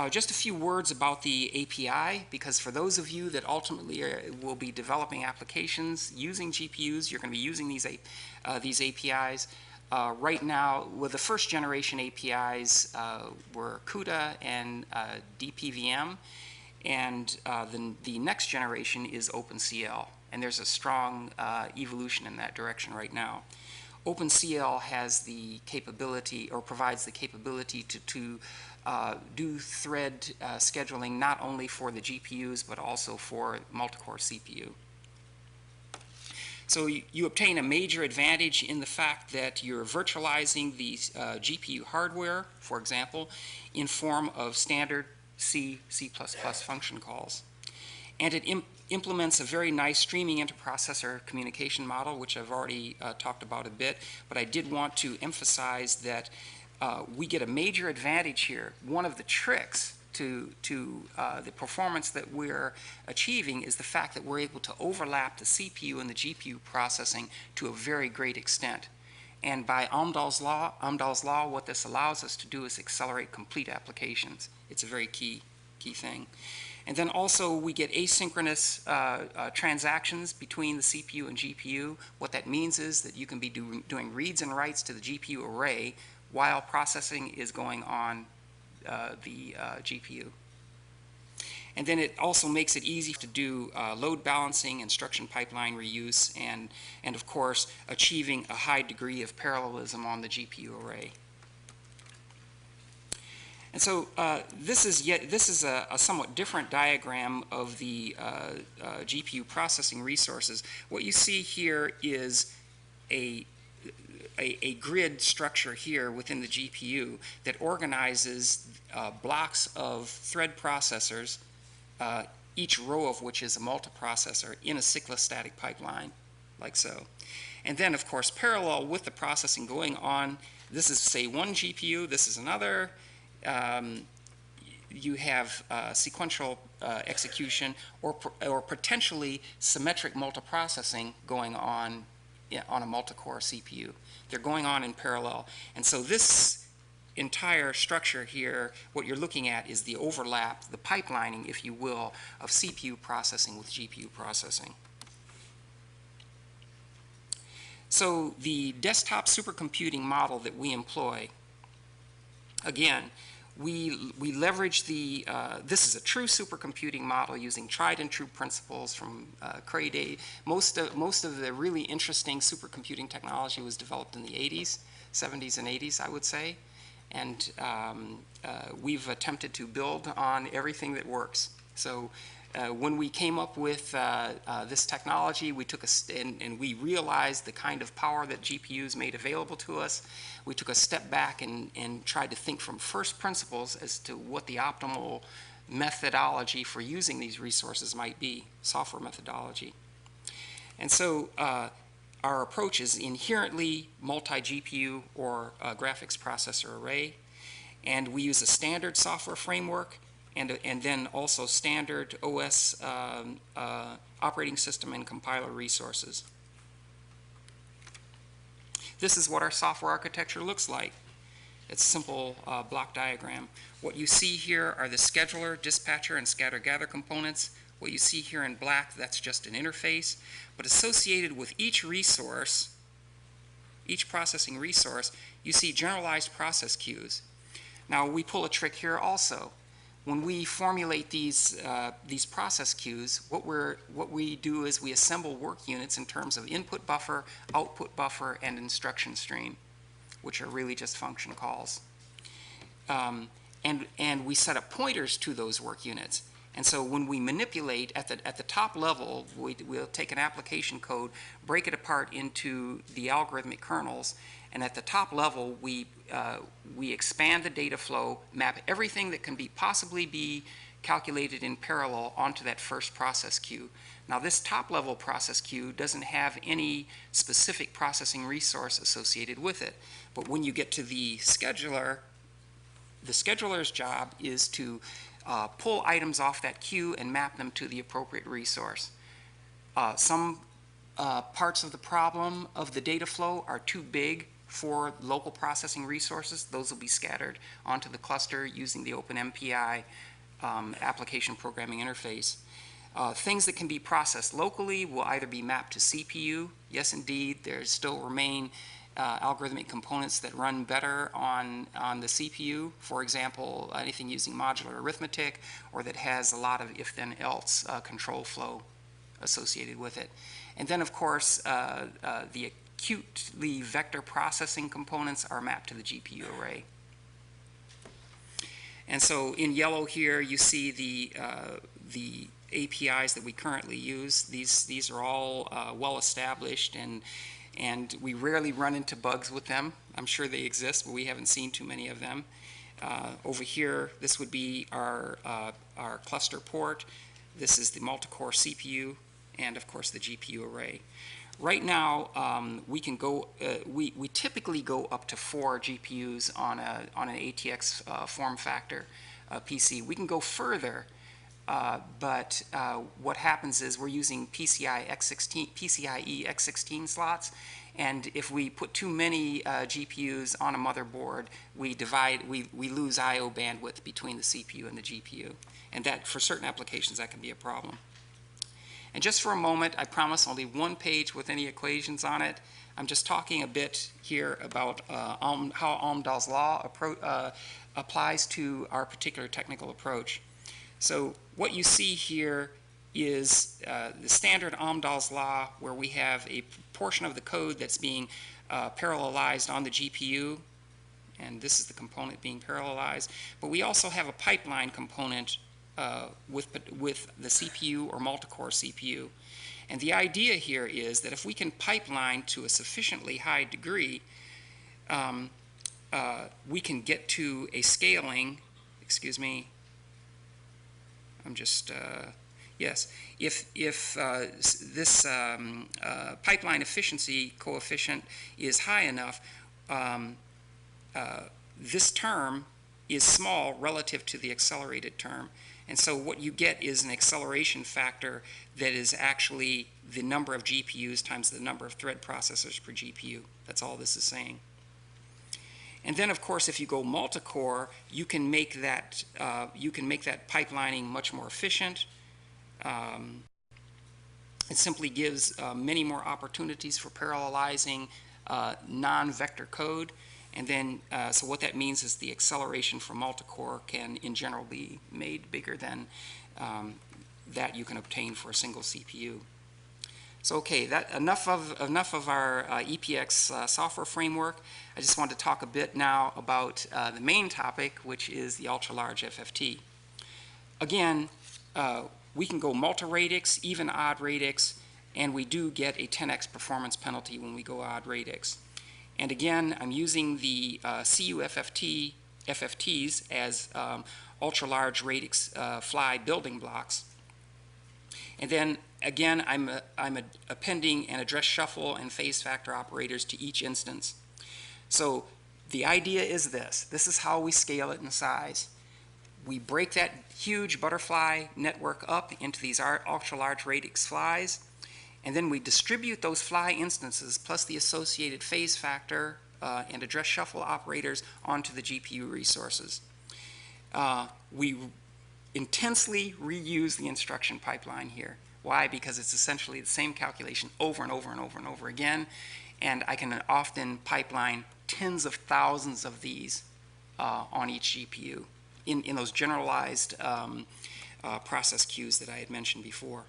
Just a few words about the API, because for those of you that ultimately will be developing applications using GPUs, you're going to be using these APIs. Right now, with the first generation APIs were CUDA and DPVM, and the next generation is OpenCL, and there's a strong evolution in that direction right now. OpenCL has the capability, or provides the capability to do thread scheduling not only for the GPUs but also for multi-core CPU. So you obtain a major advantage in the fact that you're virtualizing the GPU hardware, for example, in form of standard C, C++ function calls. And it implements a very nice streaming interprocessor communication model, which I've already talked about a bit, but I did want to emphasize that we get a major advantage here. One of the tricks to the performance that we're achieving is the fact that we're able to overlap the CPU and the GPU processing to a very great extent. And by Amdahl's law, what this allows us to do is accelerate complete applications. It's a very key thing. And then also we get asynchronous transactions between the CPU and GPU. What that means is that you can be doing reads and writes to the GPU array while processing is going on the GPU. And then it also makes it easy to do load balancing, instruction pipeline reuse, and of course achieving a high degree of parallelism on the GPU array. And so this is a somewhat different diagram of the GPU processing resources. What you see here is a grid structure here within the GPU that organizes blocks of thread processors, each row of which is a multiprocessor in a cyclostatic pipeline, like so. And then, of course, parallel with the processing going on, this is, say, one GPU, this is another. You have sequential execution or potentially symmetric multiprocessing going on a multi-core CPU. They're going on in parallel. And so this entire structure here, what you're looking at is the overlap, the pipelining, if you will, of CPU processing with GPU processing. So the desktop supercomputing model that we employ, again, we leverage this is a true supercomputing model using tried and true principles from Cray day. Most of the really interesting supercomputing technology was developed in the 80s, 70s and 80s, I would say. And we've attempted to build on everything that works. So when we came up with this technology, we took and we realized the kind of power that GPUs made available to us. We took a step back and tried to think from first principles as to what the optimal methodology for using these resources might be, software methodology. And so our approach is inherently multi-GPU or graphics processor array, and we use a standard software framework and then also standard OS operating system and compiler resources. This is what our software architecture looks like. It's a simple block diagram. What you see here are the scheduler, dispatcher, and scatter-gather components. What you see here in black, that's just an interface. But associated with each resource, each processing resource, you see generalized process queues. Now, we pull a trick here also. When we formulate these process queues, what we do is we assemble work units in terms of input buffer, output buffer, and instruction stream, which are really just function calls. And we set up pointers to those work units. And so when we manipulate at the top level, we'll take an application code, break it apart into the algorithmic kernels, and at the top level we expand the data flow, map everything that can possibly be calculated in parallel onto that first process queue. Now this top level process queue doesn't have any specific processing resource associated with it, but when you get to the scheduler's job is to pull items off that queue and map them to the appropriate resource. Some parts of the problem of the data flow are too big for local processing resources. Those will be scattered onto the cluster using the OpenMPI application programming interface. Things that can be processed locally will either be mapped to CPU. Yes, indeed, there still remain algorithmic components that run better on the CPU. For example, anything using modular arithmetic or that has a lot of if-then-else control flow associated with it. And then, of course, the acutely vector processing components are mapped to the GPU array. And so in yellow here, you see the APIs that we currently use. These are all well established, and we rarely run into bugs with them. I'm sure they exist, but we haven't seen too many of them. Over here, this would be our cluster port. This is the multi-core CPU, and of course the GPU array. Right now, we can go. We typically go up to 4 GPUs on an ATX form factor PC. We can go further, but what happens is we're using PCIe X16 slots, and if we put too many GPUs on a motherboard, we lose I/O bandwidth between the CPU and the GPU, and that for certain applications that can be a problem. And just for a moment, I promise only one page with any equations on it. I'm just talking a bit here about how Amdahl's law applies to our particular technical approach. So what you see here is the standard Amdahl's law, where we have a portion of the code that's being parallelized on the GPU, and this is the component being parallelized. But we also have a pipeline component with the CPU or multi-core CPU. And the idea here is that if we can pipeline to a sufficiently high degree, we can get to a scaling, excuse me, I'm just, yes, if this pipeline efficiency coefficient is high enough, this term is small relative to the accelerated term. And so what you get is an acceleration factor that is actually the number of GPUs times the number of thread processors per GPU. That's all this is saying. And then, of course, if you go multi-core, you can make that pipelining much more efficient. It simply gives many more opportunities for parallelizing non-vector code. And then, so what that means is the acceleration for multi-core can, in general, be made bigger than that you can obtain for a single CPU. So, okay, enough of our EPX software framework. I just want to talk a bit now about the main topic, which is the ultra-large FFT. Again, we can go multi-radix, even odd radix, and we do get a 10x performance penalty when we go odd radix. And again, I'm using the CU FFTs as ultra-large radix fly building blocks. And then again, I'm appending an address shuffle and phase factor operators to each instance. So the idea is this. This is how we scale it in size. We break that huge butterfly network up into these ultra-large radix flies, and then we distribute those fly instances plus the associated phase factor and address shuffle operators onto the GPU resources. We intensely reuse the instruction pipeline here. Why? Because it's essentially the same calculation over and over and over and over again, and I can often pipeline tens of thousands of these on each GPU in those generalized process queues that I had mentioned before.